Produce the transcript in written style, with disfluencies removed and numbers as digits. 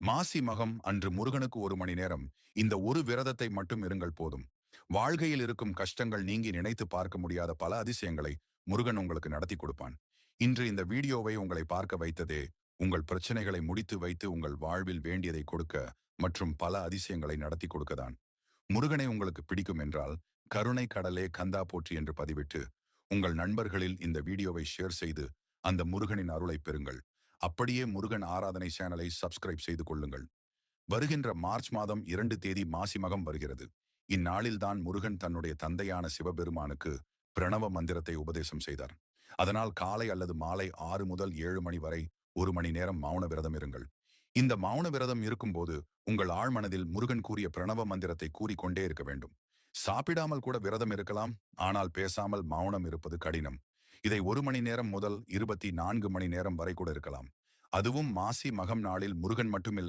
மாசி மகம் அன்று முருகனுக்கு 1 மணி நேரம் இந்த ஒரு விரதத்தை மட்டும் இருங்கள் போதும். வாழ்க்கையில் இருக்கும் கஷ்டங்கள் நீங்கி நினைத்து பார்க்க முடியாத பல அதிசயங்களை முருகன் உங்களுக்கு நடத்தி கொடுப்பான். இன்று இந்த வீடியோவை உங்களை பார்க்க வைத்ததே உங்கள் பிரச்சனைகளை முடித்து வைத்து உங்கள் வாழ்வில் வேண்டியதை கொடுக்க மற்றும் பல அதிசயங்களை நடத்தி கொடுக்கதான். முருகனை உங்களுக்கு பிடிக்கும் என்றால் கருணை கடலே கந்தா போற்றி என்று பதிவிட்டு உங்கள் நண்பர்களில் இந்த வீடியோவை ஷேர் செய்து அந்த முருகனின் அருளை பெறுங்கள். அப்படியே முருகன் ஆராதனை சேனலை சப்ஸ்கிரைப் செய்து கொள்ளுங்கள். வருகின்ற மார்ச் மாதம் 2 தேதி மாசி மகம் வருகிறது. இந்நாளில்தான் முருகன் தன்னுடைய தந்தையான சிவபெருமானுக்கு பிரணவ மந்திரத்தை உபதேசம் செய்தார். அதனால் காலை அல்லது மாலை 6 முதல் 7 மணி வரை 1 மணி நேரம் மௌன விரதம் இருங்கள். இந்த மௌன விரதம் இருக்கும்போது உங்கள் ஆழ்மனதில் முருகன் கூறிய பிரணவ மந்திரத்தை கூறிக்கொண்டே இருக்க வேண்டும். சாப்பிடாமல் கூட விரதம் இருக்கலாம், ஆனால் பேசாமல் மௌனம் இருப்பது கடினம். இதை 1 மணி நேரம் முதல் 24 மணி நேரம் வரை கூட இருக்கலாம். அதுவும் மாசி மகம் நாளில் முருகன் மட்டுமில்லை,